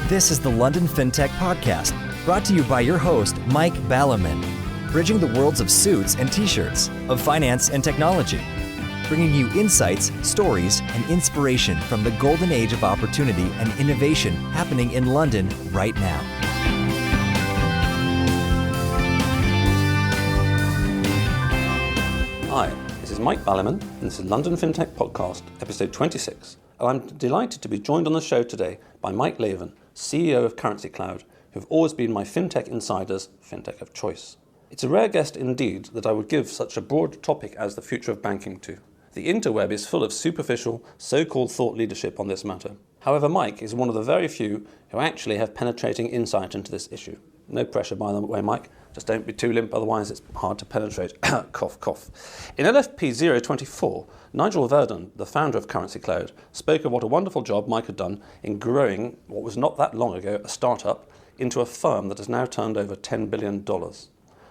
This is the London Fintech Podcast, brought to you by your host, Mike Ballerman, bridging the worlds of suits and t-shirts, of finance and technology, bringing you insights, stories, and inspiration from the golden age of opportunity and innovation happening in London right now. Hi, this is Mike Ballerman, and this is London Fintech Podcast, episode 26. And I'm delighted to be joined on the show today by Mike Laven, CEO of Currency Cloud, who have always been my fintech insiders' fintech of choice. It's a rare guest indeed that I would give such a broad topic as the future of banking to. The interweb is full of superficial, so-called thought leadership on this matter. However, Mike is one of the very few who actually have penetrating insight into this issue. No pressure, by the way, Mike. Just don't be too limp, otherwise it's hard to penetrate. Cough, cough. In LFP026, Nigel Verdon, the founder of Currency Cloud, spoke of what a wonderful job Mike had done in growing what was not that long ago a startup into a firm that has now turned over $10 billion.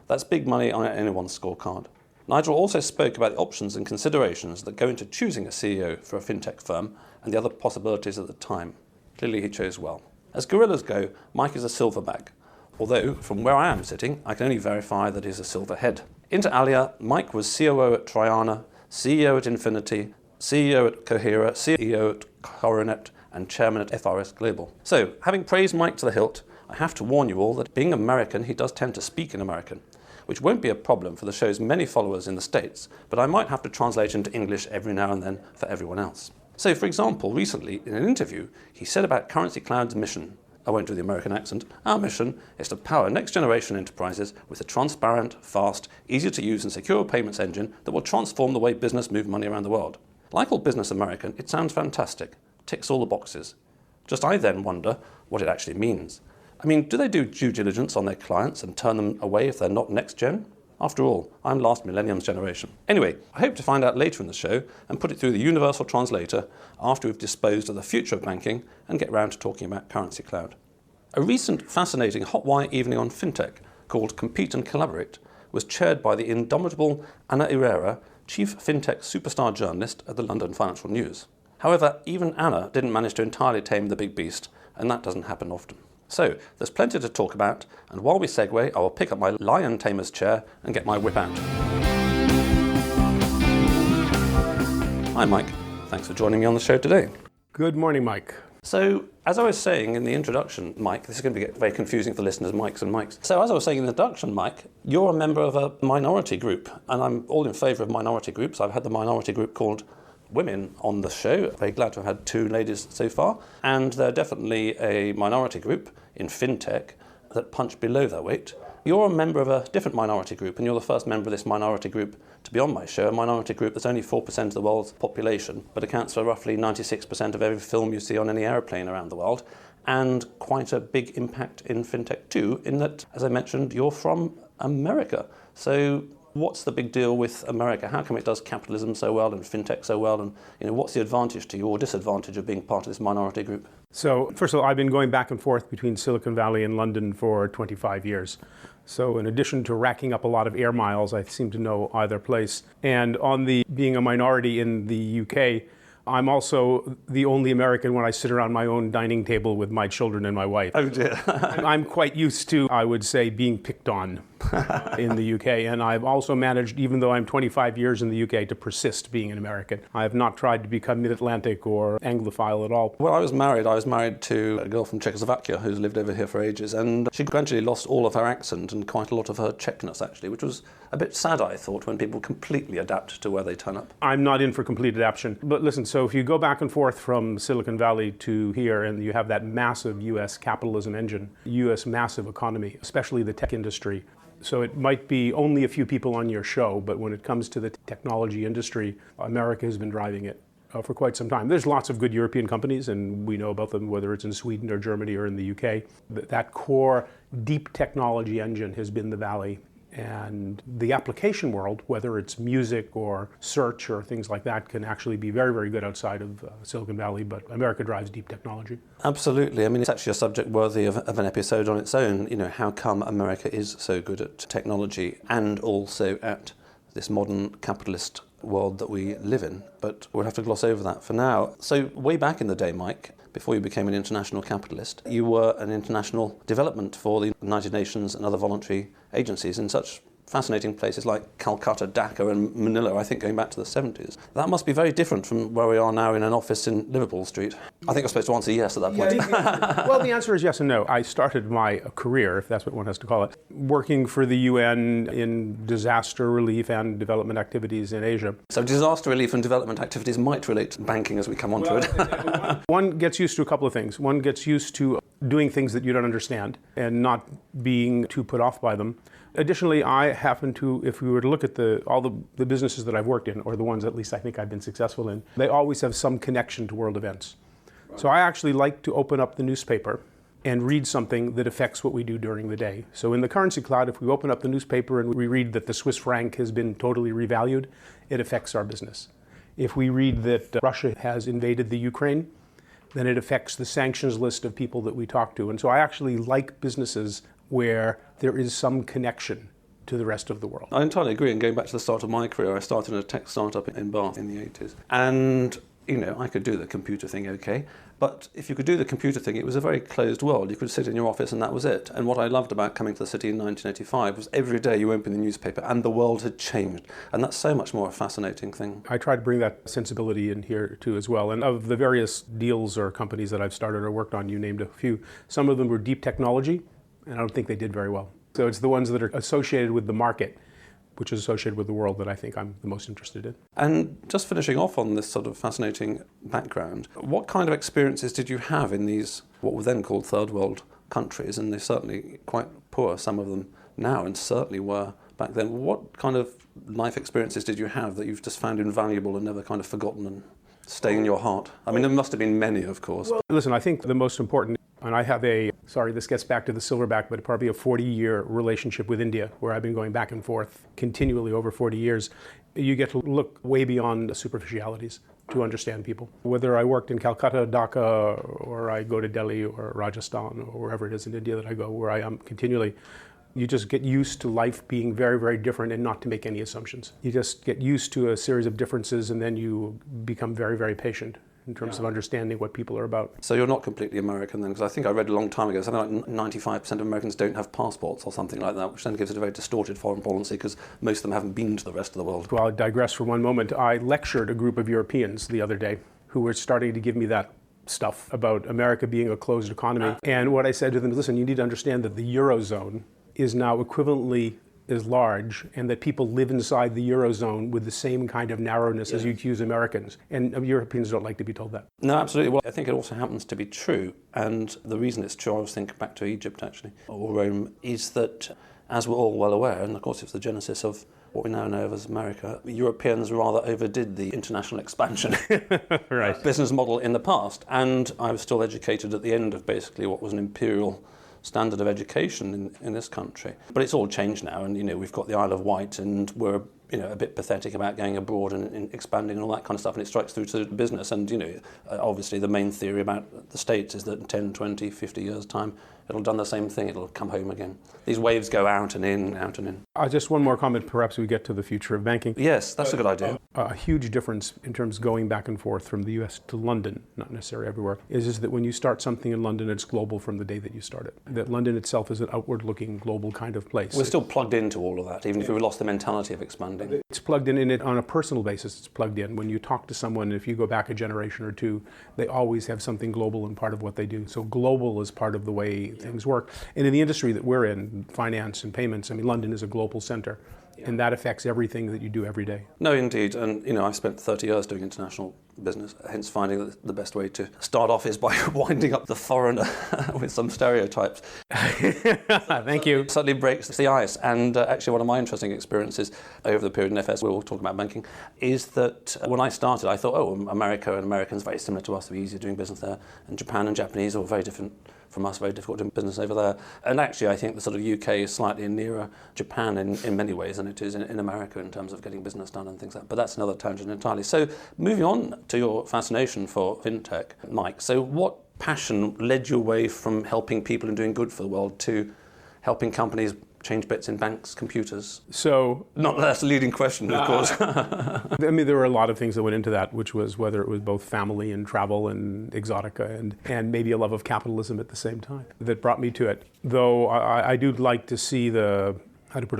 That's big money on anyone's scorecard. Nigel also spoke about the options and considerations that go into choosing a CEO for a fintech firm and the other possibilities at the time. Clearly he chose well. As gorillas go, Mike is a silverback. Although, from where I am sitting, I can only verify that he's a silver head. Inter alia, Mike was COO at Traiana, CEO at Infinity, CEO at Cohera, CEO at Coronet, and chairman at FRS Global. So, having praised Mike to the hilt, I have to warn you all that being American, he does tend to speak in American, which won't be a problem for the show's many followers in the States, but I might have to translate into English every now and then for everyone else. So, for example, recently, in an interview, he said about Currency Cloud's mission, I won't do the American accent, our mission is to power next-generation enterprises with a transparent, fast, easy-to-use and secure payments engine that will transform the way business move money around the world. Like all business American, it sounds fantastic, ticks all the boxes. Just I then wonder what it actually means. I mean, do they do due diligence on their clients and turn them away if they're not next-gen? After all, I'm last millennium's generation. Anyway, I hope to find out later in the show and put it through the universal translator after we've disposed of the future of banking and get round to talking about Currency Cloud. A recent fascinating hot-wire evening on fintech called Compete and Collaborate was chaired by the indomitable Anna Herrera, chief fintech superstar journalist at the London Financial News. However, even Anna didn't manage to entirely tame the big beast, and that doesn't happen often. So, there's plenty to talk about, and while we segue, I will pick up my lion tamer's chair and get my whip out. Hi Mike, thanks for joining me on the show today. Good morning, Mike. So, as I was saying in the introduction, Mike, this is going to get very confusing for listeners, Mikes and Mikes. So, as I was saying in the introduction, Mike, you're a member of a minority group, and I'm all in favour of minority groups. I've had the minority group called Women on the show. Very glad to have had two ladies so far, and they're definitely a minority group in fintech that punch below their weight. You're a member of a different minority group, and you're the first member of this minority group to be on my show, a minority group that's only 4% of the world's population, but accounts for roughly 96% of every film you see on any aeroplane around the world, and quite a big impact in fintech too, in that, as I mentioned, you're from America. So what's the big deal with America? How come it does capitalism so well and fintech so well? And what's the advantage to you or disadvantage of being part of this minority group? So, first of all, I've been going back and forth between Silicon Valley and London for 25 years. So in addition to racking up a lot of air miles, I seem to know either place. And on the being a minority in the UK, I'm also the only American when I sit around my own dining table with my children and my wife. Oh dear. I'm quite used to, I would say, being picked on in the UK. And I've also managed, even though I'm 25 years in the UK, to persist being an American. I have not tried to become mid-Atlantic or Anglophile at all. Well, I was married to a girl from Czechoslovakia who's lived over here for ages, and she gradually lost all of her accent and quite a lot of her Czechness, actually, which was a bit sad, I thought, when people completely adapt to where they turn up. I'm not in for complete adaptation. But listen, so if you go back and forth from Silicon Valley to here, and you have that massive US capitalism engine, US massive economy, especially the tech industry. So it might be only a few people on your show, but when it comes to the technology industry, America has been driving it for quite some time. There's lots of good European companies, and we know about them, whether it's in Sweden or Germany or in the UK. That core deep technology engine has been the Valley. And the application world, whether it's music or search or things like that, can actually be very, very good outside of Silicon Valley, but America drives deep technology. Absolutely. I mean, it's actually a subject worthy of an episode on its own. How come America is so good at technology and also at this modern capitalist world that we live in, but we'll have to gloss over that for now. So way back in the day, Mike, before you became an international capitalist, you were an international development for the United Nations and other voluntary agencies in such fascinating places like Calcutta, Dhaka and Manila, I think going back to the 70s. That must be very different from where we are now in an office in Liverpool Street. I think I'm supposed to answer yes at that point. Well, the answer is yes and no. I started my career, if that's what one has to call it, working for the UN in disaster relief and development activities in Asia. So disaster relief and development activities might relate to banking as we come on to it. One gets used to a couple of things. One gets used to doing things that you don't understand and not being too put off by them. Additionally, I happen to, if we were to look at all the businesses that I've worked in, or the ones at least I think I've been successful in, they always have some connection to world events. Right. So I actually like to open up the newspaper and read something that affects what we do during the day. So in the Currency Cloud, if we open up the newspaper and we read that the Swiss franc has been totally revalued, it affects our business. If we read that Russia has invaded the Ukraine, then it affects the sanctions list of people that we talk to. And so I actually like businesses where there is some connection to the rest of the world. I entirely agree, and going back to the start of my career, I started in a tech startup in Bath in the 80s. And, I could do the computer thing okay, but if you could do the computer thing, it was a very closed world. You could sit in your office and that was it. And what I loved about coming to the city in 1985 was every day you opened the newspaper and the world had changed. And that's so much more a fascinating thing. I try to bring that sensibility in here too as well. And of the various deals or companies that I've started or worked on, you named a few. Some of them were deep technology, and I don't think they did very well. So it's the ones that are associated with the market, which is associated with the world, that I think I'm the most interested in. And just finishing off on this sort of fascinating background, what kind of experiences did you have in these, what were then called third world countries, and they're certainly quite poor, some of them now, and certainly were back then. What kind of life experiences did you have that you've just found invaluable and never kind of forgotten and stay in your heart? I mean, there must have been many, of course. Well, listen, I think the most important, and I have this gets back to the silverback, but probably a 40-year relationship with India, where I've been going back and forth continually over 40 years. You get to look way beyond the superficialities to understand people. Whether I worked in Calcutta, Dhaka, or I go to Delhi or Rajasthan, or wherever it is in India that I go, where I am continually, you just get used to life being very, very different and not to make any assumptions. You just get used to a series of differences and then you become very, very patient in terms of understanding what people are about. So you're not completely American then, because I think I read a long time ago, something like 95% of Americans don't have passports or something like that, which then gives it a very distorted foreign policy because most of them haven't been to the rest of the world. Well, I'll digress for one moment. I lectured a group of Europeans the other day who were starting to give me that stuff about America being a closed economy. And what I said to them is, listen, you need to understand that the Eurozone is now equivalently as large, and that people live inside the Eurozone with the same kind of narrowness as you accuse Americans. And Europeans don't like to be told that. No, absolutely. Well, I think it also happens to be true. And the reason it's true, I was thinking back to Egypt actually, or Rome, is that, as we're all well aware, and of course it's the genesis of what we now know of as America, Europeans rather overdid the international expansion right. business model in the past. And I was still educated at the end of basically what was an imperial standard of education in this country. But it's all changed now, and we've got the Isle of Wight, and we're a bit pathetic about going abroad and expanding and all that kind of stuff, and it strikes through to business. And obviously the main theory about the States is that in 10, 20, 50 years' time, it'll done the same thing, it'll come home again. These waves go out and in, out and in. Just one more comment, perhaps we get to the future of banking. Yes, that's a good idea. A huge difference in terms of going back and forth from the US to London, not necessarily everywhere, is that when you start something in London, it's global from the day that you start it. That London itself is an outward-looking, global kind of place. We're still plugged into all of that, even if we lost the mentality of expanding. It's plugged in it on a personal basis. It's plugged in. When you talk to someone, if you go back a generation or two, they always have something global in part of what they do. So global is part of the way things work. And in the industry that we're in, finance and payments, London is a global center. And that affects everything that you do every day. No, indeed. And, I've spent 30 years doing international business, hence finding that the best way to start off is by winding up the foreigner with some stereotypes. Thank you. It certainly breaks the ice. And actually one of my interesting experiences over the period in FS, we'll talk about banking, is that when I started, I thought, America and Americans very similar to us, it'd be easier doing business there. And Japan and Japanese are very different from us, very difficult doing business over there. And actually, I think the sort of UK is slightly nearer Japan in many ways than it is in America in terms of getting business done and things like that. But that's another tangent entirely. So moving on to your fascination for fintech, Mike. So what passion led you away from helping people and doing good for the world to helping companies change bits in banks' computers? So, not that that's a leading question, of course. I mean, there were a lot of things that went into that, which was whether it was both family and travel and exotica and maybe a love of capitalism at the same time that brought me to it. Though I do like to see the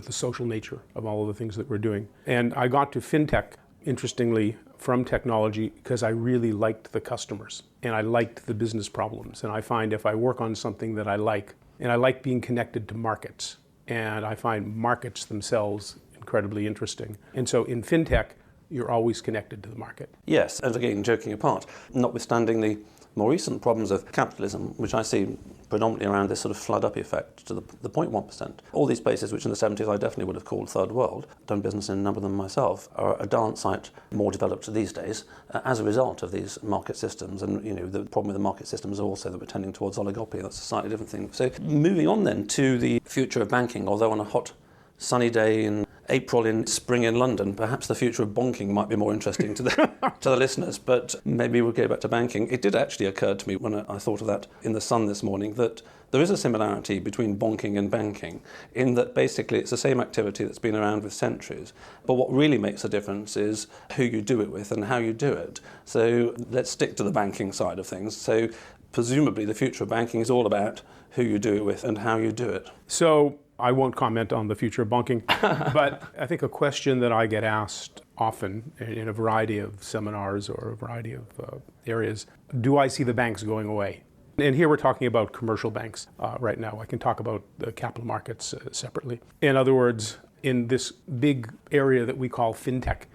social nature of all of the things that we're doing. And I got to fintech, interestingly, from technology because I really liked the customers and I liked the business problems. And I find if I work on something that I like, and I like being connected to markets, and I find markets themselves incredibly interesting. And so in fintech, you're always connected to the market. Yes, and again, joking apart, notwithstanding the more recent problems of capitalism, which I see predominantly around this sort of flood-up effect to the 0.1%. All these places, which in the 70s I definitely would have called third world, done business in a number of them myself, are a darn sight more developed these days as a result of these market systems. And the problem with the market systems is also that we're tending towards oligopoly. That's a slightly different thing. So moving on then to the future of banking, although on a hot sunny day in April in spring in London, perhaps the future of bonking might be more interesting to the listeners, but maybe we'll go back to banking. It did actually occur to me when I thought of that in the sun this morning that there is a similarity between bonking and banking in that basically it's the same activity that's been around with centuries, but what really makes a difference is who you do it with and how you do it. So let's stick to the banking side of things. So presumably the future of banking is all about who you do it with and how you do it. So I won't comment on the future of banking, but I think a question that I get asked often in a variety of seminars or a variety of areas, do I see the banks going away? And here we're talking about commercial banks right now. I can talk about the capital markets separately. In other words, in this big area that we call fintech,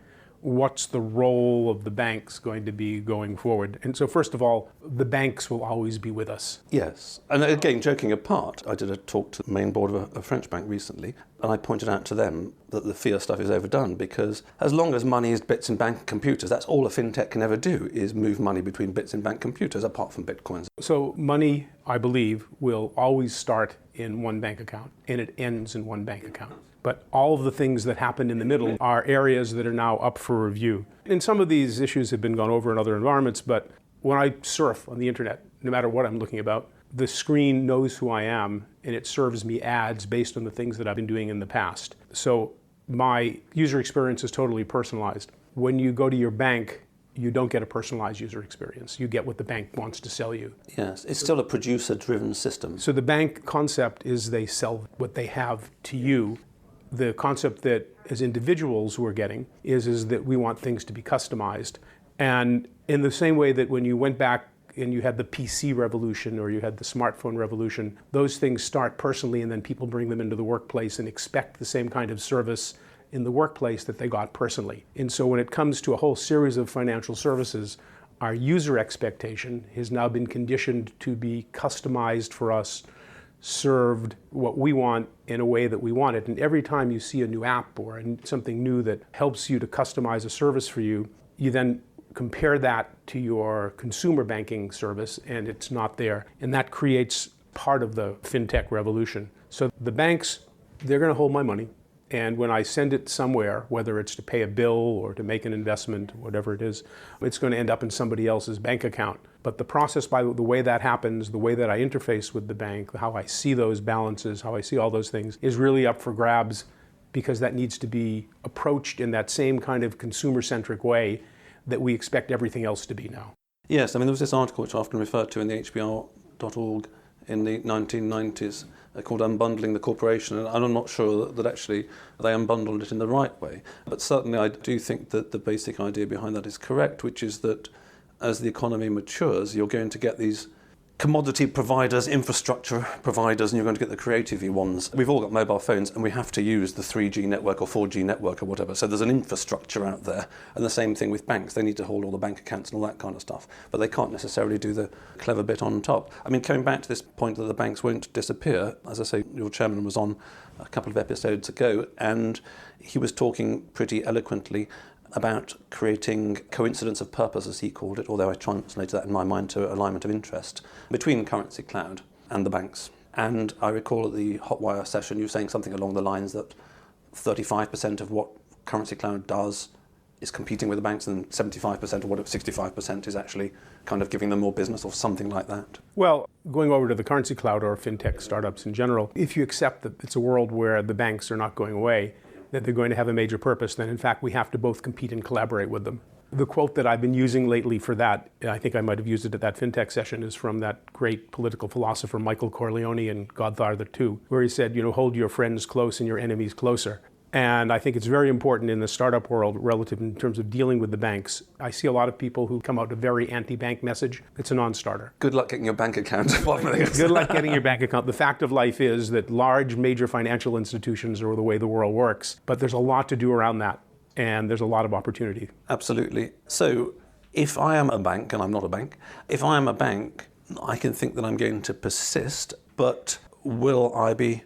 what's the role of the banks going to be going forward? And so first of all, the banks will always be with us. Yes. And again, joking apart, I did a talk to the main board of a French bank recently, and I pointed out to them that the fiat stuff is overdone because as long as money is bits in bank computers, that's all a fintech can ever do is move money between bits in bank computers apart from bitcoins. So money, I believe, will always start in one bank account and it ends in one bank account. But all of the things that happen in the middle are areas that are now up for review. And some of these issues have been gone over in other environments, but when I surf on the internet, no matter what I'm looking about, the screen knows who I am and it serves me ads based on the things that I've been doing in the past. So my user experience is totally personalized. When you go to your bank, you don't get a personalized user experience. You get what the bank wants to sell you. Yes, it's still a producer-driven system. So the bank concept is they sell what they have to you. The concept that as individuals we're getting is that we want things to be customized. And in the same way that when you went back and you had the PC revolution or you had the smartphone revolution, those things start personally and then people bring them into the workplace and expect the same kind of service in the workplace that they got personally. And so when it comes to a whole series of financial services, our user expectation has now been conditioned to be customized for us, served what we want in a way that we want it. And every time you see a new app or something new that helps you to customize a service for you, you then compare that to your consumer banking service and it's not there. And that creates part of the fintech revolution. So the banks, they're going to hold my money. And when I send it somewhere, whether it's to pay a bill or to make an investment, whatever it is, it's going to end up in somebody else's bank account. But the process by the way that happens, the way that I interface with the bank, how I see those balances, how I see all those things, is really up for grabs because that needs to be approached in that same kind of consumer-centric way that we expect everything else to be now. Yes, I mean, there was this article which I often referred to in the HBR.org in the 1990s called Unbundling the Corporation, and I'm not sure that actually they unbundled it in the right way. But certainly I do think that the basic idea behind that is correct, which is that as the economy matures, you're going to get these commodity providers, infrastructure providers, and you're going to get the creative ones. We've all got mobile phones and we have to use the 3G network or 4G network or whatever. So there's an infrastructure out there. And the same thing with banks. They need to hold all the bank accounts and all that kind of stuff. But they can't necessarily do the clever bit on top. I mean, coming back to this point that the banks won't disappear, as I say, your chairman was on a couple of episodes ago and he was talking pretty eloquently about creating coincidence of purpose, as he called it, although I translated that in my mind to alignment of interest, between Currency Cloud and the banks. And I recall at the Hotwire session you saying something along the lines that 35% of what Currency Cloud does is competing with the banks, and 75% or whatever, 65% is actually kind of giving them more business or something like that? Well, going over to the currency cloud or fintech startups in general, if you accept that it's a world where the banks are not going away, that they're going to have a major purpose, then in fact we have to both compete and collaborate with them. The quote that I've been using lately for that, I think I might have used it at that fintech session, is from that great political philosopher Michael Corleone in Godfather 2, where he said, hold your friends close and your enemies closer. And I think it's very important in the startup world relative in terms of dealing with the banks. I see a lot of people who come out with a very anti-bank message. It's a non-starter. Good luck getting your bank account. Good luck getting your bank account. The fact of life is that large, major financial institutions are the way the world works. But there's a lot to do around that. And there's a lot of opportunity. Absolutely. So if I am a bank, and I'm not a bank, if I am a bank, I can think that I'm going to persist, but will I be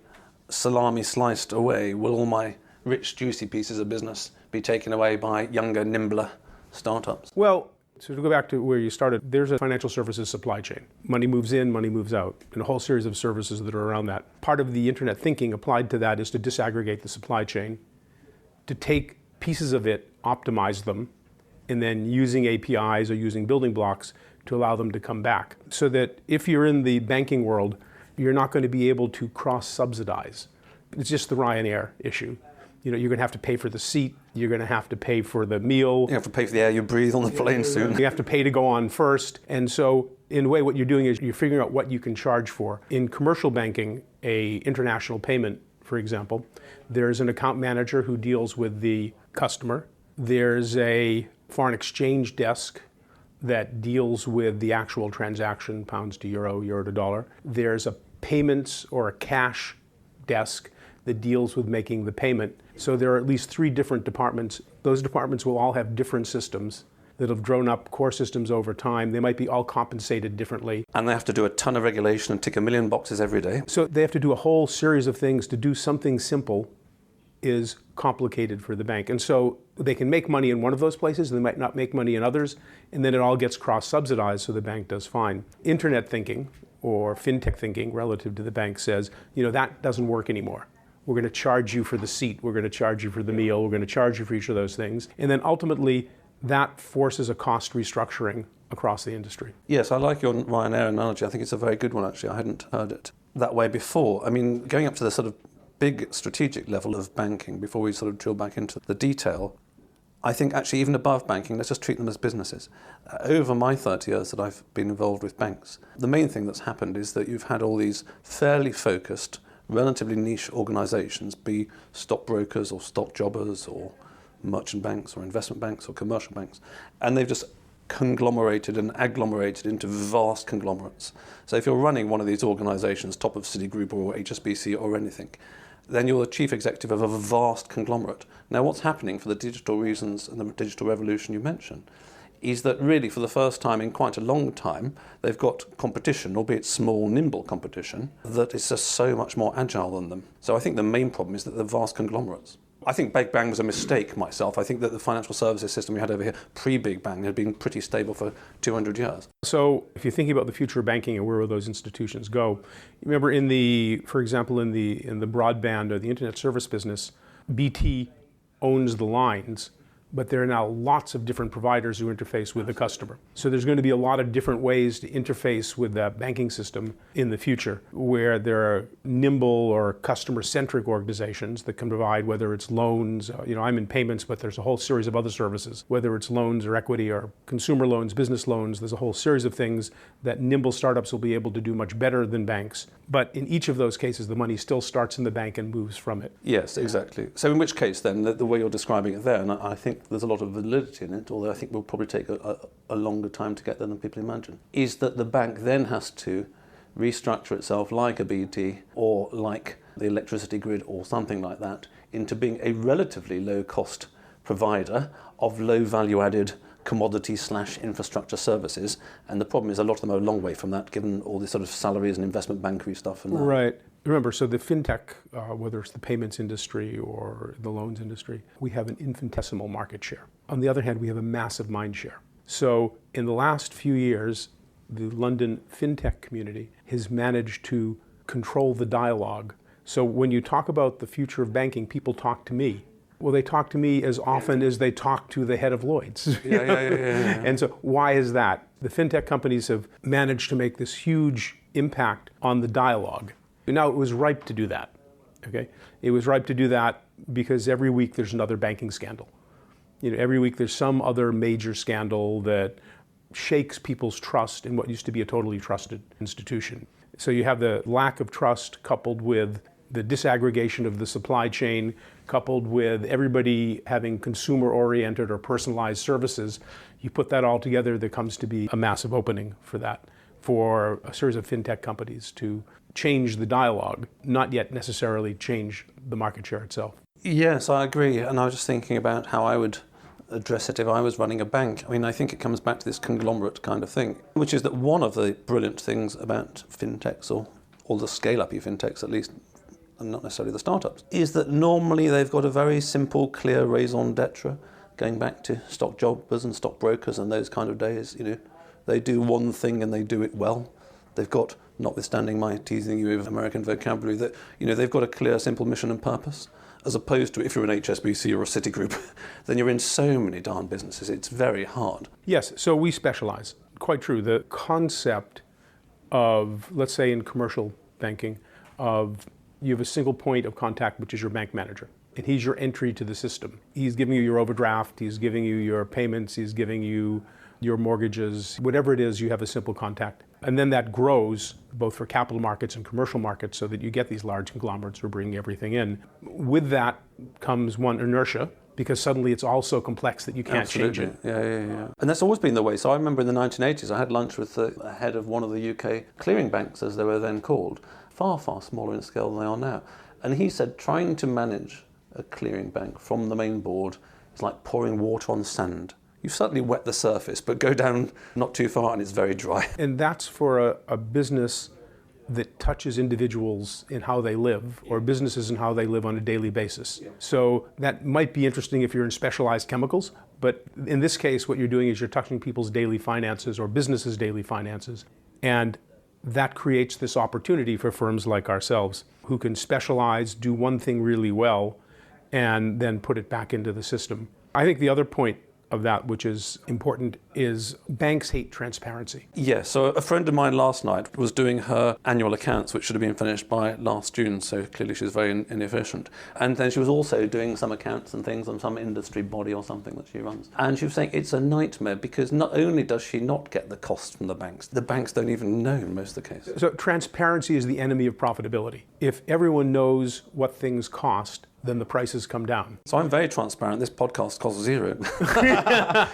salami sliced away? Will all my rich, juicy pieces of business be taken away by younger, nimbler startups? Well, so to go back to where you started, there's a financial services supply chain. Money moves in, money moves out, and a whole series of services that are around that. Part of the internet thinking applied to that is to disaggregate the supply chain, to take pieces of it, optimize them, and then using APIs or using building blocks to allow them to come back. So that if you're in the banking world, you're not going to be able to cross-subsidize. It's just the Ryanair issue. You're going to have to pay for the seat, you're going to have to pay for the meal. You have to pay for the air you breathe on the plane soon. You have to pay to go on first. And so in a way what you're doing is you're figuring out what you can charge for. In commercial banking, a international payment, for example, there's an account manager who deals with the customer. There's a foreign exchange desk that deals with the actual transaction, pounds to euro, euro to dollar. There's a payments or a cash desk that deals with making the payment. So there are at least 3 different departments. Those departments will all have different systems that have grown up core systems over time. They might be all compensated differently. And they have to do a ton of regulation and tick a million boxes every day. So they have to do a whole series of things. To do something simple is complicated for the bank. And so they can make money in one of those places, and they might not make money in others, and then it all gets cross-subsidized, so the bank does fine. Internet thinking, or fintech thinking relative to the bank says, that doesn't work anymore. We're going to charge you for the seat, we're going to charge you for the meal, we're going to charge you for each of those things. And then ultimately, that forces a cost restructuring across the industry. Yes, I like your Ryanair analogy. I think it's a very good one, actually. I hadn't heard it that way before. I mean, going up to the sort of big strategic level of banking, before we sort of drill back into the detail, I think actually even above banking, let's just treat them as businesses. Over my 30 years that I've been involved with banks, the main thing that's happened is that you've had all these fairly focused, relatively niche organisations, be stockbrokers or stock jobbers or merchant banks or investment banks or commercial banks, and they've just conglomerated and agglomerated into vast conglomerates. So if you're running one of these organisations, top of Citigroup or HSBC or anything, then you're the chief executive of a vast conglomerate. Now what's happening for the digital reasons and the digital revolution you mentioned is that really for the first time in quite a long time, they've got competition, albeit small, nimble competition, that is just so much more agile than them. So I think the main problem is that they're vast conglomerates. I think Big Bang was a mistake myself. I think that the financial services system we had over here pre-Big Bang had been pretty stable for 200 years. So if you're thinking about the future of banking and where will those institutions go, remember for example, in the broadband or the internet service business, BT owns the lines, but there are now lots of different providers who interface with the customer. So there's going to be a lot of different ways to interface with that banking system in the future, where there are nimble or customer-centric organizations that can provide, whether it's loans, I'm in payments, but there's a whole series of other services, whether it's loans or equity or consumer loans, business loans, there's a whole series of things that nimble startups will be able to do much better than banks. But in each of those cases, the money still starts in the bank and moves from it. Yes, exactly. So in which case then, the way you're describing it there, and I think there's a lot of validity in it, although I think we'll probably take a longer time to get there than people imagine, is that the bank then has to restructure itself like a BT or like the electricity grid or something like that into being a relatively low-cost provider of low value-added commodity/infrastructure services, and the problem is a lot of them are a long way from that, given all the sort of salaries and investment bankery stuff. And that. Right. Remember, so the fintech, whether it's the payments industry or the loans industry, we have an infinitesimal market share. On the other hand, we have a massive mind share. So in the last few years, the London fintech community has managed to control the dialogue. So when you talk about the future of banking, people talk to me. Well, they talk to me as often as they talk to the head of Lloyd's. Yeah. And so why is that? The fintech companies have managed to make this huge impact on the dialogue. Now, it was ripe to do that. Okay, it was ripe to do that because every week there's another banking scandal. Every week there's some other major scandal that shakes people's trust in what used to be a totally trusted institution. So you have the lack of trust coupled with the disaggregation of the supply chain, coupled with everybody having consumer-oriented or personalized services. You put that all together, there comes to be a massive opening for that, for a series of fintech companies to change the dialogue, not yet necessarily change the market share itself. Yes, I agree. And I was just thinking about how I would address it if I was running a bank. I mean, I think it comes back to this conglomerate kind of thing, which is that one of the brilliant things about fintechs, or the scale-up-y fintechs at least, and not necessarily the startups, is that normally they've got a very simple, clear raison d'etre, going back to stock jobbers and stockbrokers and those kind of days. They do one thing and they do it well. They've got, notwithstanding my teasing you with American vocabulary, that they've got a clear, simple mission and purpose. As opposed to if you're an HSBC or a Citigroup, then you're in so many darn businesses. It's very hard. Yes, so we specialize. Quite true. The concept of, let's say in commercial banking, of you have a single point of contact, which is your bank manager. And he's your entry to the system. He's giving you your overdraft, he's giving you your payments, he's giving you your mortgages, whatever it is, you have a simple contact. And then that grows both for capital markets and commercial markets so that you get these large conglomerates who are bringing everything in. With that comes one inertia, because suddenly it's all so complex that you can't change it. Yeah. And that's always been the way. So I remember in the 1980s, I had lunch with the head of one of the UK clearing banks, as they were then called, far, far smaller in scale than they are now. And he said trying to manage a clearing bank from the main board is like pouring water on sand. You certainly wet the surface, but go down not too far and it's very dry. And that's for a business that touches individuals in how they live, or businesses in how they live on a daily basis. Yeah. So that might be interesting if you're in specialized chemicals, but in this case, what you're doing is you're touching people's daily finances or businesses' daily finances. And that creates this opportunity for firms like ourselves who can specialize, do one thing really well, and then put it back into the system. I think the other point of that, which is important, is banks hate transparency. Yeah, so a friend of mine last night was doing her annual accounts, which should have been finished by last June, so clearly she's very inefficient. And then she was also doing some accounts and things on some industry body or something that she runs. And she was saying it's a nightmare because not only does she not get the cost from the banks don't even know in most of the cases. So transparency is the enemy of profitability. If everyone knows what things cost, then the prices come down. So I'm very transparent. This podcast costs zero.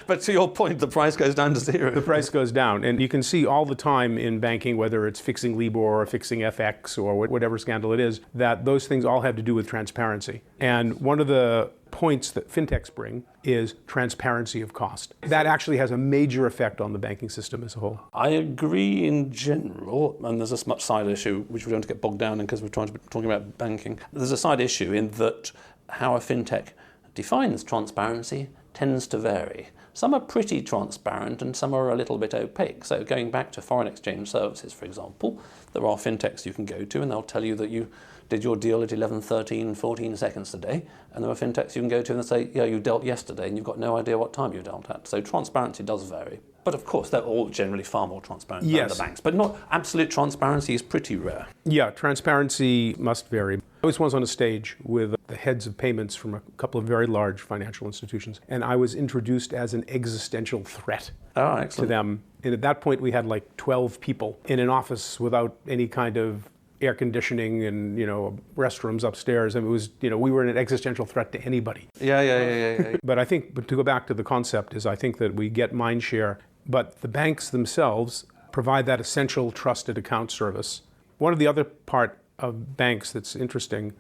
But to your point, the price goes down to zero. The price goes down. And you can see all the time in banking, whether it's fixing LIBOR or fixing FX or whatever scandal it is, that those things all have to do with transparency. And one of the points that fintechs bring is transparency of cost. That actually has a major effect on the banking system as a whole. I agree in general, and there's a much side issue which we don't want to get bogged down in because we're talking about banking. There's a side issue in that how a fintech defines transparency tends to vary. Some are pretty transparent and some are a little bit opaque. So going back to foreign exchange services, for example, there are fintechs you can go to and they'll tell you that you did your deal at 11, 13, 14 seconds today. And there are fintechs you can go to and say, yeah, you dealt yesterday and you've got no idea what time you dealt at. So transparency does vary. But of course, they're all generally far more transparent than the banks. But not absolute transparency is pretty rare. Yeah, transparency must vary. I was once on a stage with the heads of payments from a couple of very large financial institutions, and I was introduced as an existential threat to them. And at that point, we had like 12 people in an office without any kind of air conditioning and, restrooms upstairs. And it was, we were an existential threat to anybody. Yeah. But I think, to go back to the concept, is I think that we get mind share, but the banks themselves provide that essential trusted account service. One of the other part of banks that's interesting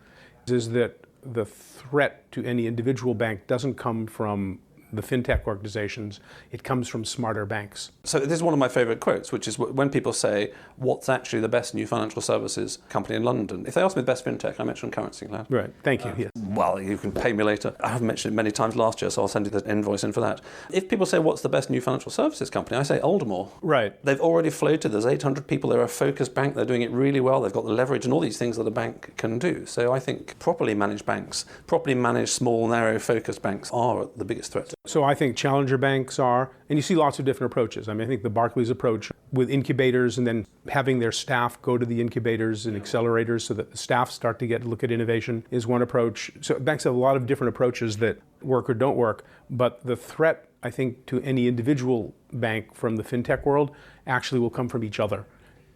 is that the threat to any individual bank doesn't come from the fintech organizations. It comes from smarter banks. So this is one of my favourite quotes, which is when people say, what's actually the best new financial services company in London? If they ask me the best fintech, I mention Currency Cloud. Right, thank you. Yes. Well, you can pay me later. I have mentioned it many times last year, so I'll send you the invoice in for that. If people say, what's the best new financial services company? I say Aldermore. Right. They've already floated. There's 800 people. They're a focused bank. They're doing it really well. They've got the leverage and all these things that a bank can do. So I think properly managed banks, properly managed small, narrow, focused banks are the biggest threat. So I think challenger banks are, and you see lots of different approaches. I mean, I think the Barclays approach with incubators and then having their staff go to the incubators and accelerators so that the staff start to look at innovation is one approach. So banks have a lot of different approaches that work or don't work, but the threat, I think, to any individual bank from the fintech world actually will come from each other.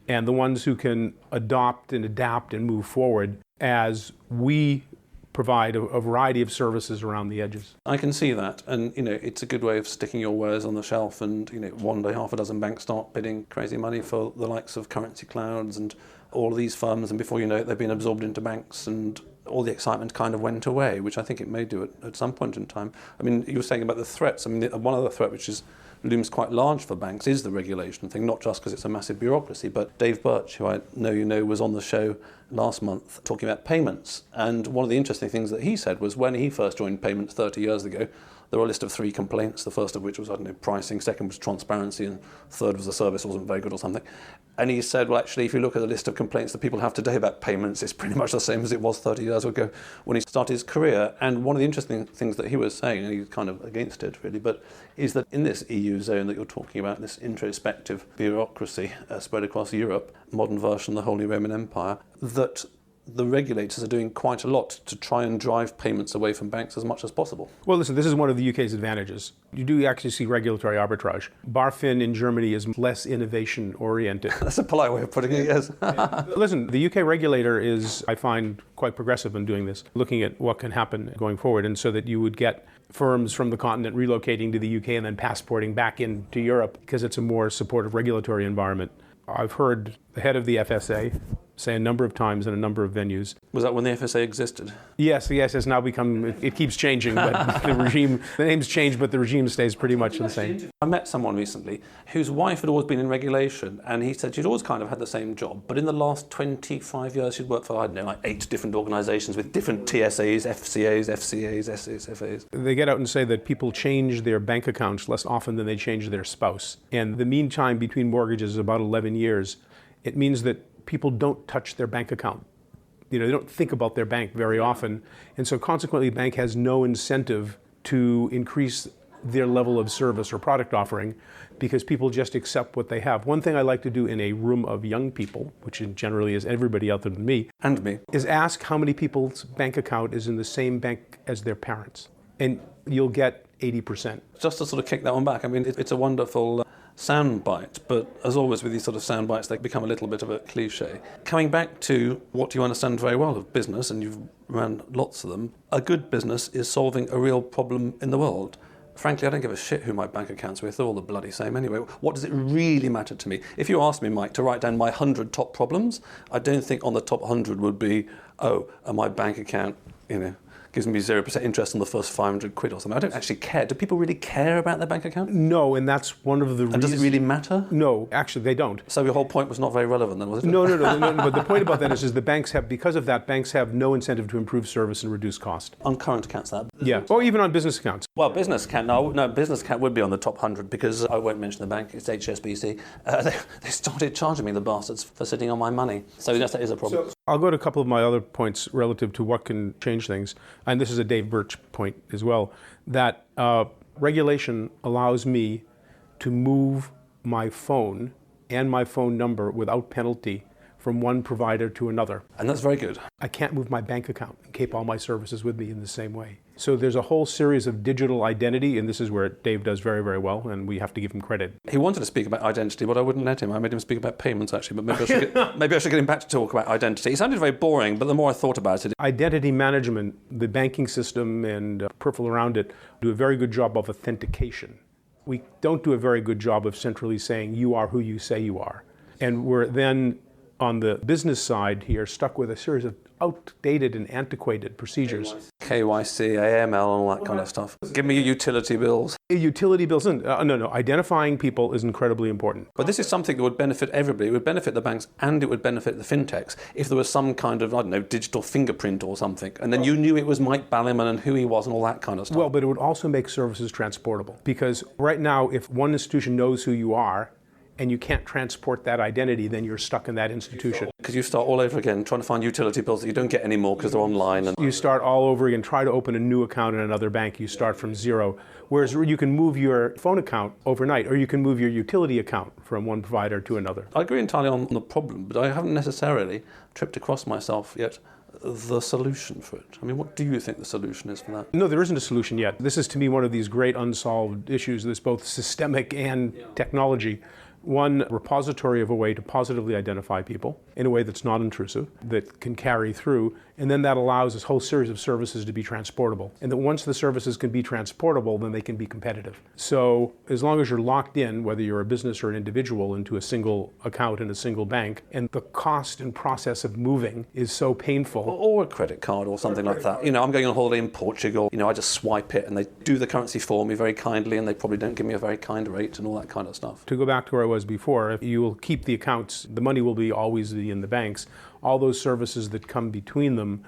And the ones who can adopt and adapt and move forward as we provide a variety of services around the edges. I can see that, and it's a good way of sticking your wares on the shelf, and one day half a dozen banks start bidding crazy money for the likes of Currency Clouds and all of these firms, and before you know it, they've been absorbed into banks, and all the excitement kind of went away, which I think it may do at some point in time. I mean, you were saying about the threats. I mean, one other threat which looms quite large for banks is the regulation thing, not just because it's a massive bureaucracy, but Dave Birch, who I know was on the show last month talking about payments. And one of the interesting things that he said was when he first joined payments 30 years ago, there were a list of 3 complaints, the first of which was, pricing, second was transparency, and third was the service wasn't very good or something. And he said, well, actually, if you look at the list of complaints that people have today about payments, it's pretty much the same as it was 30 years ago when he started his career. And one of the interesting things that he was saying, and he's kind of against it really, but is that in this EU zone that you're talking about, this introspective bureaucracy spread across Europe, modern version of the Holy Roman Empire, that the regulators are doing quite a lot to try and drive payments away from banks as much as possible. Well, listen, this is one of the UK's advantages. You do actually see regulatory arbitrage. BaFin in Germany is less innovation-oriented. That's a polite way of putting it, yes. Listen, the UK regulator is, I find, quite progressive in doing this, looking at what can happen going forward, and so that you would get firms from the continent relocating to the UK and then passporting back into Europe because it's a more supportive regulatory environment. I've heard the head of the FSA say a number of times in a number of venues. Was that when the FSA existed? Yes, it's now become, it keeps changing, but the name's changed, but the regime stays pretty much the same. I met someone recently whose wife had always been in regulation, and he said she'd always kind of had the same job, but in the last 25 years she'd worked for, 8 different organisations with different TSAs, FCAs, FCAs, FAs. They get out and say that people change their bank accounts less often than they change their spouse. And the mean time between mortgages is about 11 years. It means that people don't touch their bank account. They don't think about their bank very often. And so consequently, the bank has no incentive to increase their level of service or product offering because people just accept what they have. One thing I like to do in a room of young people, which generally is everybody other than me, and me, is ask how many people's bank account is in the same bank as their parents. And you'll get 80%. Just to sort of kick that one back, I mean, it's a wonderful soundbite, but as always with these sort of soundbites, they become a little bit of a cliche. Coming back to what you understand very well of business, and you've run lots of them, a good business is solving a real problem in the world. Frankly, I don't give a shit who my bank account's with. They're all the bloody same anyway. What does it really matter to me? If you asked me, Mike, to write down my 100 top problems, I don't think on the top 100 would be, my bank account, gives me 0% interest on the first 500 quid or something. I don't actually care. Do people really care about their bank account? No, and that's one of the reasons. And does it really matter? No, actually they don't. So your whole point was not very relevant then, was it? No. But the point about that is the banks have, because of that, banks have no incentive to improve service and reduce cost. On current accounts, that? Yeah, or even on business accounts. Well, business account, business account would be on the top 100 because I won't mention the bank, it's HSBC. They started charging me, the bastards, for sitting on my money. So yes, that is a problem. I'll go to a couple of my other points relative to what can change things. And this is a Dave Birch point as well, that regulation allows me to move my phone and my phone number without penalty from one provider to another. And that's very good. I can't move my bank account and keep all my services with me in the same way. So there's a whole series of digital identity, and this is where Dave does very, very well, and we have to give him credit. He wanted to speak about identity, but I wouldn't let him. I made him speak about payments, actually, but maybe I should get him back to talk about identity. He sounded very boring, but the more I thought about it... Identity management, the banking system and peripheral around it, do a very good job of authentication. We don't do a very good job of centrally saying you are who you say you are. And we're then, on the business side here, stuck with a series of outdated and antiquated procedures. KYC, AML, and all that kind of stuff. Give me your utility bills. Utility bills, no. Identifying people is incredibly important. But this is something that would benefit everybody. It would benefit the banks and it would benefit the fintechs if there was some kind of, digital fingerprint or something. And then you knew it was Mike Balliman and who he was and all that kind of stuff. Well, but it would also make services transportable. Because right now, if one institution knows who you are, and you can't transport that identity, then you're stuck in that institution. Because you start all over again trying to find utility bills that you don't get anymore because they're online. And you start all over again, try to open a new account in another bank, you start from zero. Whereas you can move your phone account overnight, or you can move your utility account from one provider to another. I agree entirely on the problem, but I haven't necessarily tripped across myself yet the solution for it. I mean, what do you think the solution is for that? No, there isn't a solution yet. This is, to me, one of these great unsolved issues that's both systemic and technology. One, repository of a way to positively identify people in a way that's not intrusive, that can carry through, and then that allows this whole series of services to be transportable. And that once the services can be transportable, then they can be competitive. So as long as you're locked in, whether you're a business or an individual, into a single account in a single bank, and the cost and process of moving is so painful. Or a credit card or something like that. I'm going on holiday in Portugal, I just swipe it and they do the currency for me very kindly, and they probably don't give me a very kind rate and all that kind of stuff. To go back to where I was before, if you will keep the accounts, the money will always be in the banks. All those services that come between them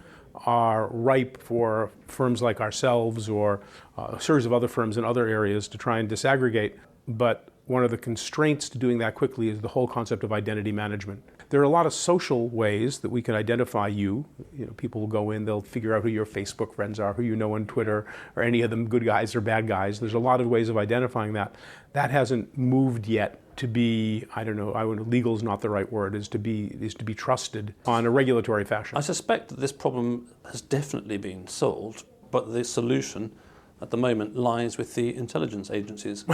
are ripe for firms like ourselves or a series of other firms in other areas to try and disaggregate. But one of the constraints to doing that quickly is the whole concept of identity management. There are a lot of social ways that we can identify you. People will go in, they'll figure out who your Facebook friends are, who you know on Twitter, or any of them good guys or bad guys. There's a lot of ways of identifying that. That hasn't moved yet to be, legal is not the right word, is to be trusted on a regulatory fashion. I suspect that this problem has definitely been solved, but the solution at the moment lies with the intelligence agencies.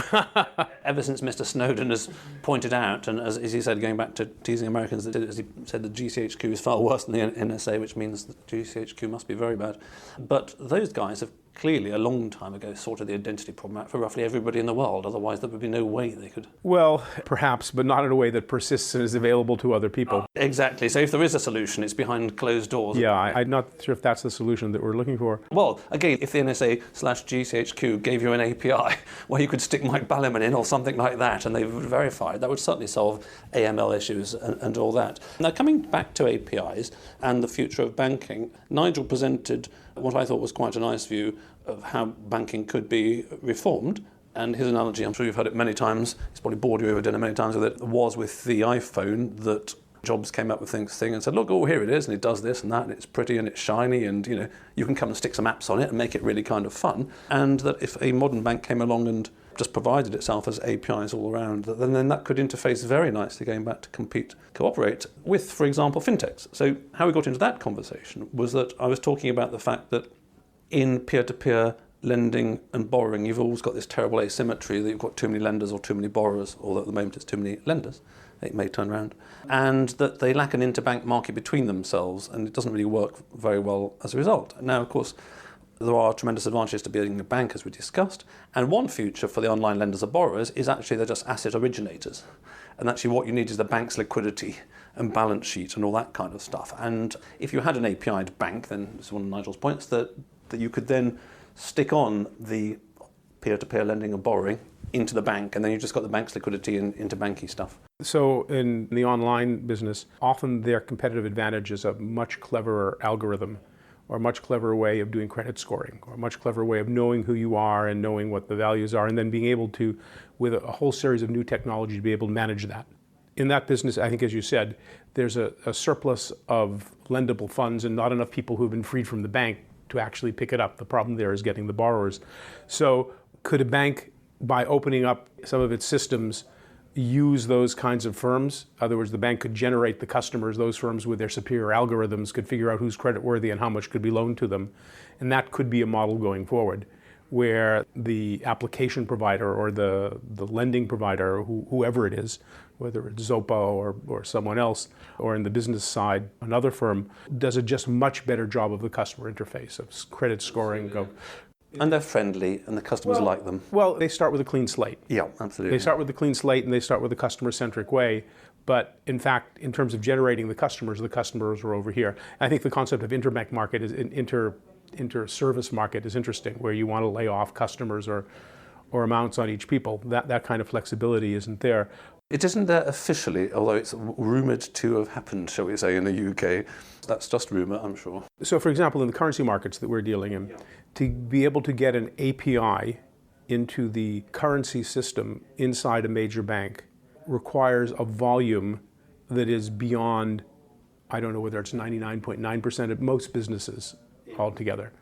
Ever since Mr. Snowden has pointed out, and as he said, going back to teasing Americans, as he said, the GCHQ is far worse than the NSA, which means that GCHQ must be very bad. But those guys have clearly a long time ago sorted the identity problem out for roughly everybody in the world. Otherwise there would be no way they could. Well, perhaps, but not in a way that persists and is available to other people. Exactly. So if there is a solution, it's behind closed doors. Yeah, I'm not sure if that's the solution that we're looking for. Well, again, if the NSA/GCHQ gave you an API where you could stick Mike Balliman in or something like that and they would verify it, that would certainly solve AML issues and all that. Now, coming back to APIs and the future of banking, Nigel presented what I thought was quite a nice view of how banking could be reformed. And his analogy, I'm sure you've heard it many times, he's probably bored you over dinner many times with it, was with the iPhone, that Jobs came up with thing and said, look, here it is, and it does this and that, and it's pretty and it's shiny, and you can come and stick some apps on it and make it really kind of fun. And that if a modern bank came along and just provided itself as APIs all around, then that could interface very nicely, going back to compete, cooperate with, for example, fintechs. So how we got into that conversation was that I was talking about the fact that in peer-to-peer lending and borrowing, you've always got this terrible asymmetry that you've got too many lenders or too many borrowers, although at the moment it's too many lenders. It may turn around. And that they lack an interbank market between themselves, and it doesn't really work very well as a result. Now, of course, there are tremendous advantages to being a bank, as we discussed, and one future for the online lenders or borrowers is actually they're just asset originators. And actually what you need is the bank's liquidity and balance sheet and all that kind of stuff. And if you had an API'd bank, then this is one of Nigel's points, that you could then stick on the peer-to-peer lending and borrowing into the bank, and then you just got the bank's liquidity and interbanky stuff. So in the online business, often their competitive advantage is a much cleverer algorithm, or a much cleverer way of doing credit scoring, or a much cleverer way of knowing who you are and knowing what the values are, and then being able to, with a whole series of new technology, to be able to manage that. In that business, I think, as you said, there's a surplus of lendable funds and not enough people who have been freed from the bank to actually pick it up. The problem there is getting the borrowers. So could a bank, by opening up some of its systems, use those kinds of firms? In other words, the bank could generate the customers, those firms with their superior algorithms could figure out who's creditworthy and how much could be loaned to them. And that could be a model going forward, where the application provider or the lending provider, whoever it is, whether it's Zopo or someone else, or in the business side, another firm, does a just much better job of the customer interface, of credit scoring. And they're friendly, and the customers like them. Well, they start with a clean slate. Yeah, absolutely. They start with a clean slate, and they start with a customer-centric way. But in fact, in terms of generating the customers are over here. I think the concept of interbank market is into a service market is interesting, where you want to lay off customers or amounts on each people. That kind of flexibility isn't there. It isn't there officially, although it's rumoured to have happened, shall we say, in the UK. That's just rumour, I'm sure. So, for example, in the currency markets that we're dealing in, to be able to get an API into the currency system inside a major bank requires a volume that is beyond, I don't know whether it's 99.9% of most businesses altogether.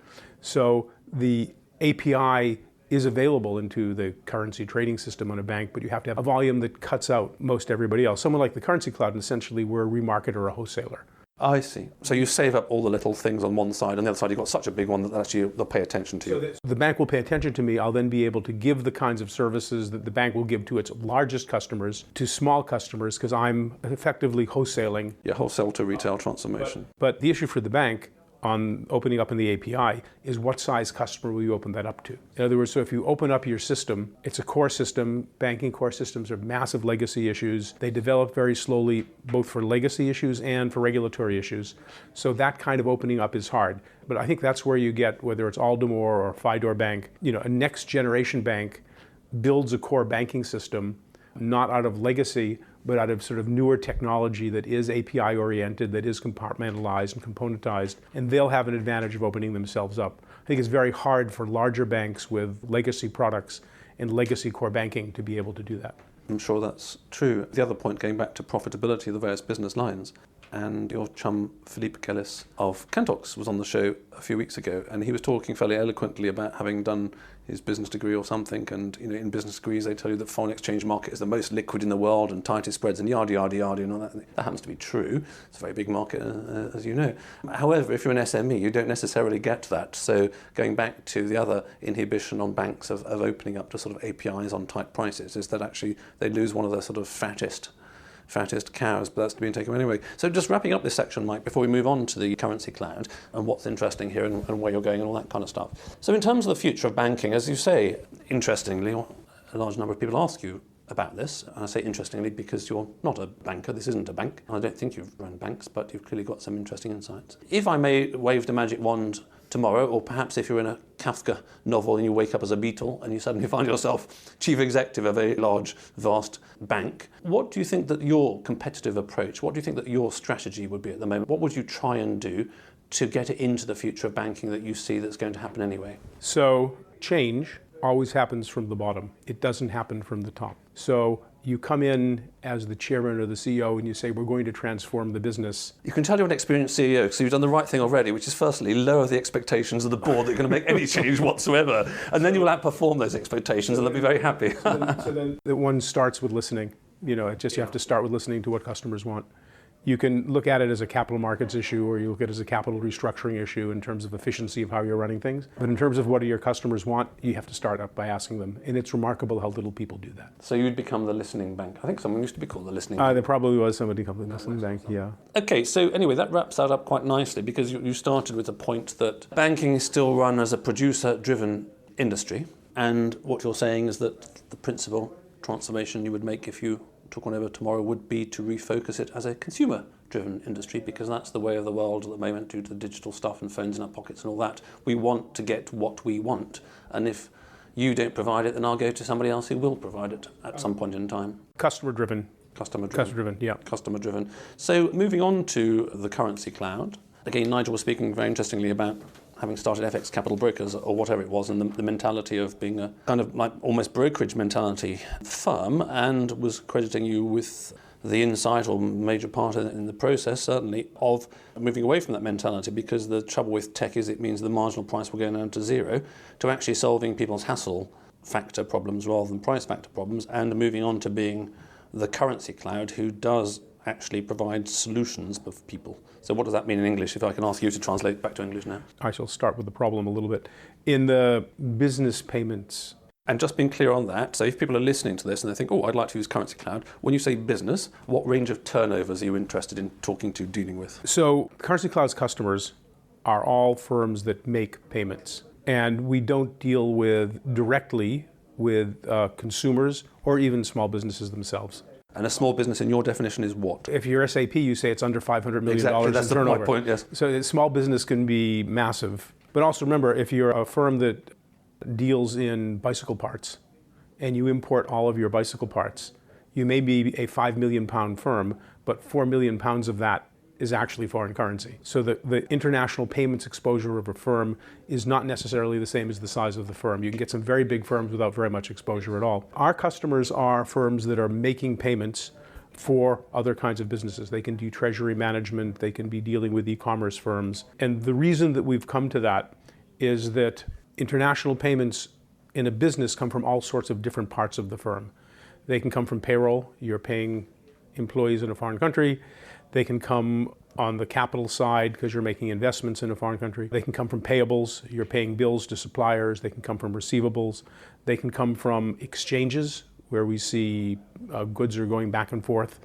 So the API is available into the currency trading system on a bank, but you have to have a volume that cuts out most everybody else. Someone like the Currency Cloud, and essentially we're a remarketer or a wholesaler. I see. So you save up all the little things on one side, and the other side you've got such a big one that actually they'll pay attention to you. So the bank will pay attention to me. I'll then be able to give the kinds of services that the bank will give to its largest customers to small customers, because I'm effectively wholesaling. Yeah, wholesale to retail transformation. But the issue for the bank on opening up in the API is what size customer will you open that up to? In other words, so if you open up your system, it's a core system. Banking core systems are massive legacy issues. They develop very slowly, both for legacy issues and for regulatory issues. So that kind of opening up is hard. But I think that's where you get, whether it's Aldemore or Fidor Bank, a next generation bank builds a core banking system, not out of legacy, but out of sort of newer technology that is API oriented, that is compartmentalized and componentized, and they'll have an advantage of opening themselves up. I think it's very hard for larger banks with legacy products and legacy core banking to be able to do that. I'm sure that's true. The other point, going back to profitability of the various business lines, and your chum Philippe Kellis of Cantox was on the show a few weeks ago, and he was talking fairly eloquently about having done his business degree or something, and in business degrees they tell you that foreign exchange market is the most liquid in the world and tightest spreads and yada yada yada, and all that. That happens to be true. It's a very big market, as you know. However, if you're an SME, you don't necessarily get that. So going back to the other inhibition on banks of opening up to sort of APIs on tight prices, is that actually they lose one of their sort of fattest cows, but that's to be taken anyway. So just wrapping up this section, Mike, before we move on to the currency cloud and what's interesting here and where you're going and all that kind of stuff. So in terms of the future of banking, as you say, interestingly, a large number of people ask you about this, and I say interestingly because you're not a banker, this isn't a bank, and I don't think you've run banks, but you've clearly got some interesting insights. If I may wave the magic wand tomorrow, or perhaps if you're in a Kafka novel and you wake up as a beetle and you suddenly find yourself chief executive of a large, vast bank, what do you think that your competitive approach, what do you think that your strategy would be at the moment? What would you try and do to get it into the future of banking that you see that's going to happen anyway? So change always happens from the bottom. It doesn't happen from the top. So you come in as the chairman or the CEO and you say, we're going to transform the business. You can tell you're an experienced CEO because you've done the right thing already, which is firstly, lower the expectations of the board that you're going to make any change whatsoever. And then you will outperform those expectations and they'll be very happy. So then one starts with listening. You have to start with listening to what customers want. You can look at it as a capital markets issue, or you look at it as a capital restructuring issue in terms of efficiency of how you're running things. But in terms of what do your customers want, you have to start up by asking them. And it's remarkable how little people do that. So you'd become the listening bank. I think someone used to be called the listening bank. There probably was somebody called the listening bank, yeah. Okay, so anyway, that wraps that up quite nicely, because you started with the point that banking is still run as a producer-driven industry. And what you're saying is that the principal transformation you would make if you took one over tomorrow would be to refocus it as a consumer-driven industry, because that's the way of the world at the moment due to the digital stuff and phones in our pockets and all that. We want to get what we want, and if you don't provide it, then I'll go to somebody else who will provide it at some point in time. Customer-driven. Customer-driven, yeah. Customer-driven. So moving on to the currency cloud. Again, Nigel was speaking very interestingly about having started FX Capital Brokers or whatever it was, and the mentality of being a kind of like almost brokerage mentality firm, and was crediting you with the insight or major part in the process, certainly, of moving away from that mentality, because the trouble with tech is it means the marginal price will go down to zero, to actually solving people's hassle factor problems rather than price factor problems, and moving on to being the currency cloud who does actually provide solutions for people. So what does that mean in English, if I can ask you to translate back to English now? I shall start with the problem a little bit. In the business payments. And just being clear on that, so if people are listening to this and they think, oh, I'd like to use Currency Cloud, when you say business, what range of turnovers are you interested in talking to, dealing with? So Currency Cloud's customers are all firms that make payments. And we don't deal directly with consumers or even small businesses themselves. And a small business, in your definition, is what? If you're SAP, you say it's under $500 million exactly, that's in turnover. My point, yes. So a small business can be massive. But also remember, if you're a firm that deals in bicycle parts and you import all of your bicycle parts, you may be a £5 million firm, but £4 million of that is actually foreign currency. So the international payments exposure of a firm is not necessarily the same as the size of the firm. You can get some very big firms without very much exposure at all. Our customers are firms that are making payments for other kinds of businesses. They can do treasury management, they can be dealing with e-commerce firms. And the reason that we've come to that is that international payments in a business come from all sorts of different parts of the firm. They can come from payroll, you're paying employees in a foreign country. They can come on the capital side because you're making investments in a foreign country. They can come from payables, you're paying bills to suppliers. They can come from receivables. They can come from exchanges where we see goods are going back and forth,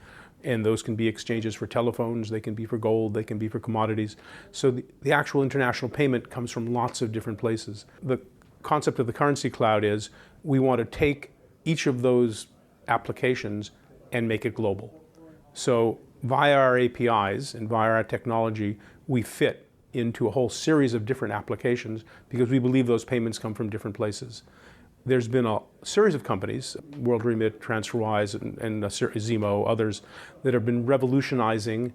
and those can be exchanges for telephones, they can be for gold, they can be for commodities. So the actual international payment comes from lots of different places. The concept of the currency cloud is we want to take each of those applications and make it global. So via our APIs and via our technology, we fit into a whole series of different applications because we believe those payments come from different places. There's been a series of companies, WorldRemit, TransferWise, and Zemo, others, that have been revolutionizing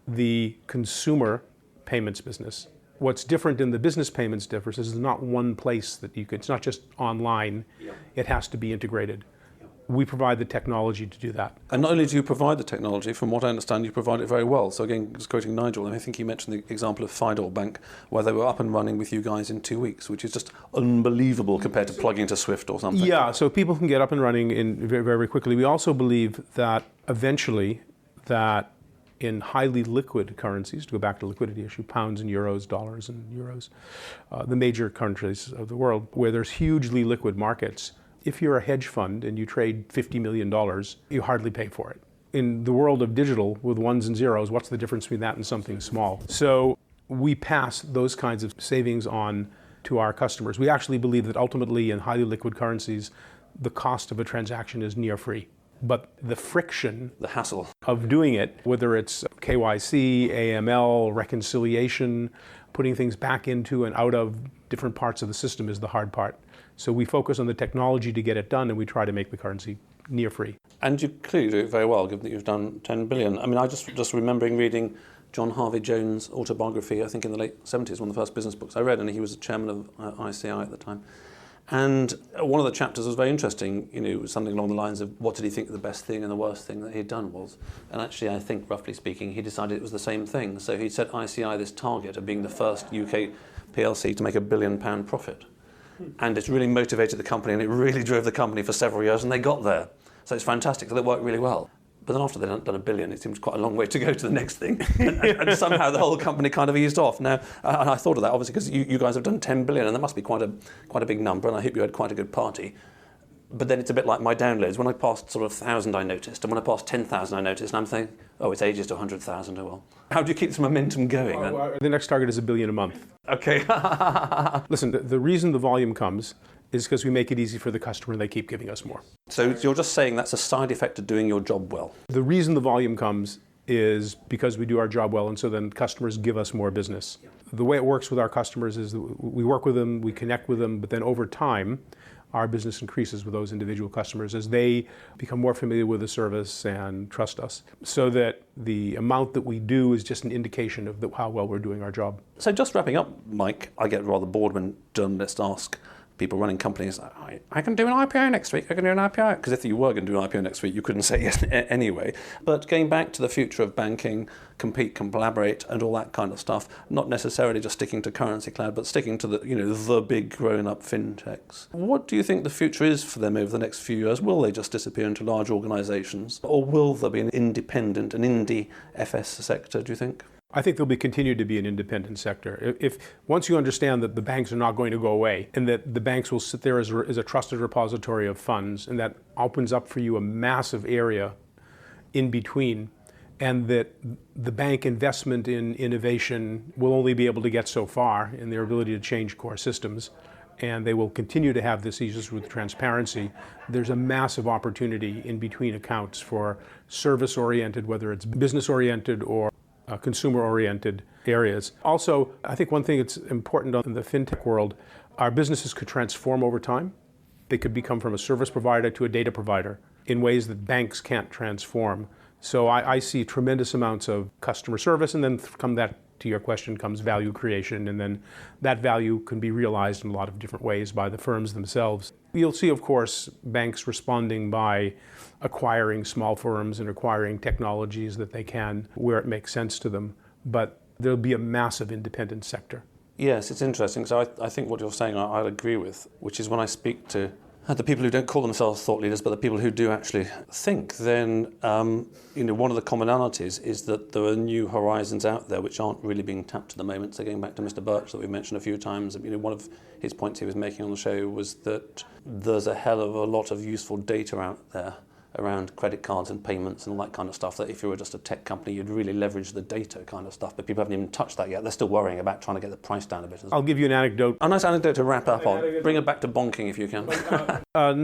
the consumer payments business. What's different in the business payments difference is there's not one place that you can, it's not just online, it has to be integrated. We provide the technology to do that. And not only do you provide the technology, from what I understand, you provide it very well. So again, just quoting Nigel, I think he mentioned the example of Fidel Bank, where they were up and running with you guys in 2 weeks, which is just unbelievable compared to plugging into Swift or something. Yeah, so people can get up and running very, very quickly. We also believe that eventually that in highly liquid currencies, to go back to the liquidity issue, pounds and euros, dollars and euros, the major countries of the world, where there's hugely liquid markets, if you're a hedge fund and you trade $50 million, you hardly pay for it. In the world of digital with ones and zeros, what's the difference between that and something small? So we pass those kinds of savings on to our customers. We actually believe that ultimately in highly liquid currencies, the cost of a transaction is near free. But the friction, the hassle of doing it, whether it's KYC, AML, reconciliation, putting things back into and out of different parts of the system is the hard part. So we focus on the technology to get it done, and we try to make the currency near free. And you clearly do it very well, given that you've done 10 billion. I mean, I just remembering reading John Harvey Jones' autobiography, I think in the late 70s, one of the first business books I read, and he was the chairman of ICI at the time. And one of the chapters was very interesting, something along the lines of what did he think the best thing and the worst thing that he'd done was. And actually, I think, roughly speaking, he decided it was the same thing. So he set ICI this target of being the first UK PLC to make £1 billion profit. And it's really motivated the company, and it really drove the company for several years, and they got there. So it's fantastic, so it worked really well. But then after they'd done $1 billion, it seems quite a long way to go to the next thing. and somehow the whole company kind of eased off. Now, and I thought of that, obviously, because you guys have done 10 billion, and that must be quite a big number, and I hope you had quite a good party. But then it's a bit like my downloads. When I passed sort of 1,000, I noticed, and when I passed 10,000, I noticed, and I'm thinking, oh, it's ages to 100,000, oh well. How do you keep this momentum going then? The next target is $1 billion a month. Okay. Listen, the reason the volume comes is because we make it easy for the customer and they keep giving us more. So you're just saying that's a side effect of doing your job well? The reason the volume comes is because we do our job well, and so then customers give us more business. The way it works with our customers is that we work with them, we connect with them, but then over time, our business increases with those individual customers as they become more familiar with the service and trust us. So that the amount that we do is just an indication of how well we're doing our job. So just wrapping up, Mike, I get rather bored when journalists ask people running companies, I can do an IPO next week, I can do an IPO. Because if you were going to do an IPO next week, you couldn't say yes anyway. But going back to the future of banking, compete, collaborate, and all that kind of stuff, not necessarily just sticking to currency cloud, but sticking to the big grown-up fintechs. What do you think the future is for them over the next few years? Will they just disappear into large organizations? Or will there be an independent, an indie FS sector, do you think? I think there'll continue to be an independent sector. If once you understand that the banks are not going to go away, and that the banks will sit there as a trusted repository of funds, and that opens up for you a massive area in between, and that the bank investment in innovation will only be able to get so far in their ability to change core systems, and they will continue to have this issues with transparency. There's a massive opportunity in between accounts for service-oriented, whether it's business-oriented or consumer-oriented areas. Also, I think one thing that's important in the fintech world, our businesses could transform over time. They could become from a service provider to a data provider in ways that banks can't transform. So I see tremendous amounts of customer service, and then from that, to your question, comes value creation, and then that value can be realized in a lot of different ways by the firms themselves. You'll see, of course, banks responding by acquiring small firms and acquiring technologies that they can where it makes sense to them, but there'll be a massive independent sector. Yes, it's interesting. So I think what you're saying I'd agree with, which is when I speak to the people who don't call themselves thought leaders, but the people who do actually think, then one of the commonalities is that there are new horizons out there which aren't really being tapped at the moment. So going back to Mr. Birch that we mentioned a few times, one of his points he was making on the show was that there's a hell of a lot of useful data out there around credit cards and payments and all that kind of stuff, that if you were just a tech company, you'd really leverage the data kind of stuff. But people haven't even touched that yet. They're still worrying about trying to get the price down a bit. I'll give you an anecdote. A nice anecdote to wrap up on. Bring it back to bonking if you can.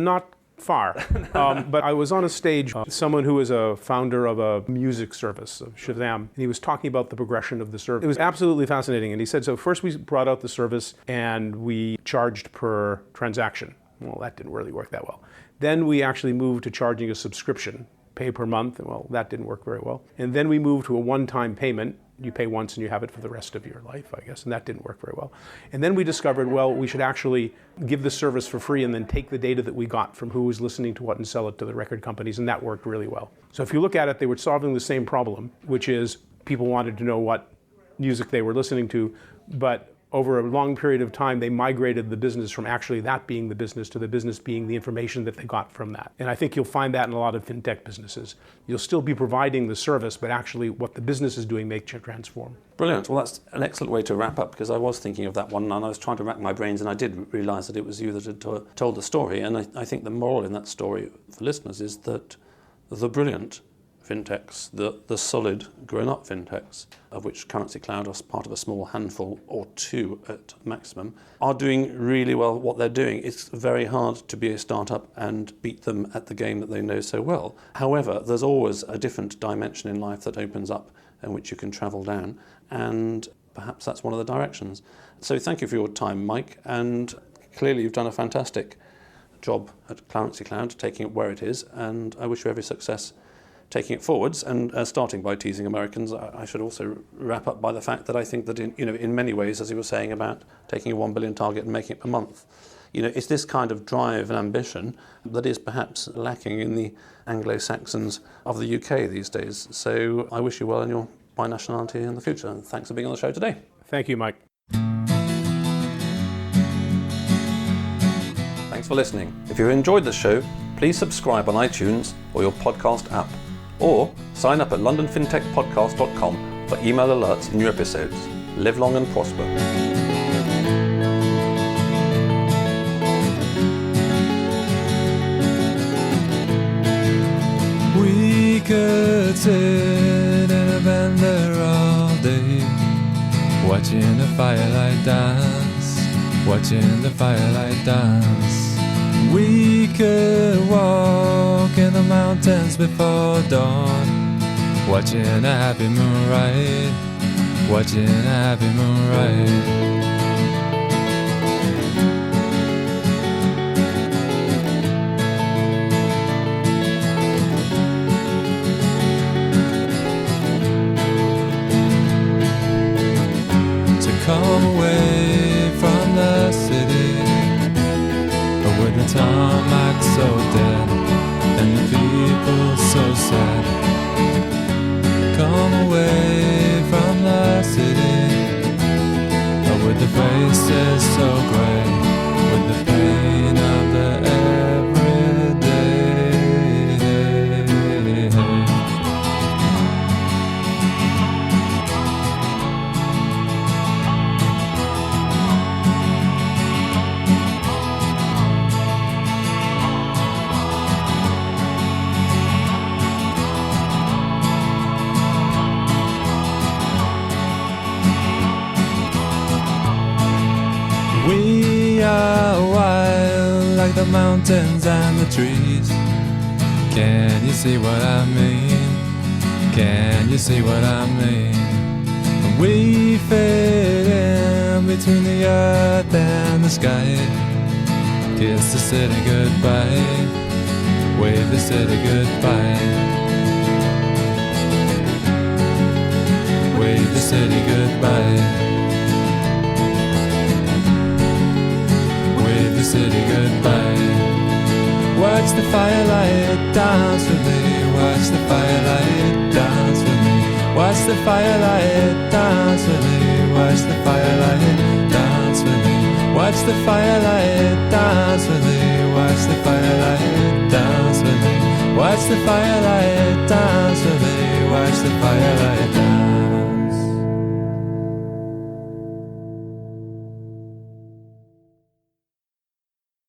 Not far, but I was on a stage, someone who was a founder of a music service, of Shazam, and he was talking about the progression of the service. It was absolutely fascinating, and he said, so first we brought out the service and we charged per transaction. Well, that didn't really work that well. Then we actually moved to charging a subscription, pay per month. Well, that didn't work very well. And then we moved to a one-time payment. You pay once and you have it for the rest of your life, I guess, and that didn't work very well. And then we discovered, well, we should actually give the service for free and then take the data that we got from who was listening to what and sell it to the record companies, and that worked really well. So if you look at it, they were solving the same problem, which is people wanted to know what music they were listening to, but over a long period of time, they migrated the business from actually that being the business to the business being the information that they got from that. And I think you'll find that in a lot of fintech businesses. You'll still be providing the service, but actually what the business is doing makes you transform. Brilliant. Well, that's an excellent way to wrap up, because I was thinking of that one and I was trying to rack my brains, and I did realise that it was you that had told the story. And I think the moral in that story for listeners is that the brilliant fintechs, the solid grown-up fintechs, of which Currency Cloud is part of a small handful or two at maximum, are doing really well what they're doing. It's very hard to be a startup and beat them at the game that they know so well. However, there's always a different dimension in life that opens up and which you can travel down, and perhaps that's one of the directions. So thank you for your time, Mike, and clearly you've done a fantastic job at Currency Cloud, taking it where it is, and I wish you every success taking it forwards. And starting by teasing Americans, I should also wrap up by the fact that I think that in many ways, as you were saying about taking a 1 billion target and making it per month, it's this kind of drive and ambition that is perhaps lacking in the Anglo-Saxons of the UK these days. So I wish you well in your binationality in the future, and thanks for being on the show today. Thank you, Mike. Thanks for listening. If you enjoyed the show, please subscribe on iTunes or your podcast app, or sign up at londonfintechpodcast.com for email alerts of new episodes. Live long and prosper. We could sit in a band there all day, watching the firelight dance, watching the firelight dance. We could walk in the mountains before dawn, watching a happy moon ride, watching a happy moon ride. Come away from the city, with the tarmac so dead and the people so sad. Come away from the city, with the faces so grey, with the pain of the everyday. We are wild like the mountains and the trees. Can you see what I mean? Can you see what I mean? We fade in between the earth and the sky. Kiss the city goodbye. Wave the city goodbye. Wave the city goodbye. Wave the city goodbye. Watch the firelight dance with me. Watch the firelight dance with me. Watch the firelight dance with me. Watch the firelight dance with me. Watch the firelight dance with me. Watch the firelight dance with me. Watch the firelight dance with me. Watch the firelight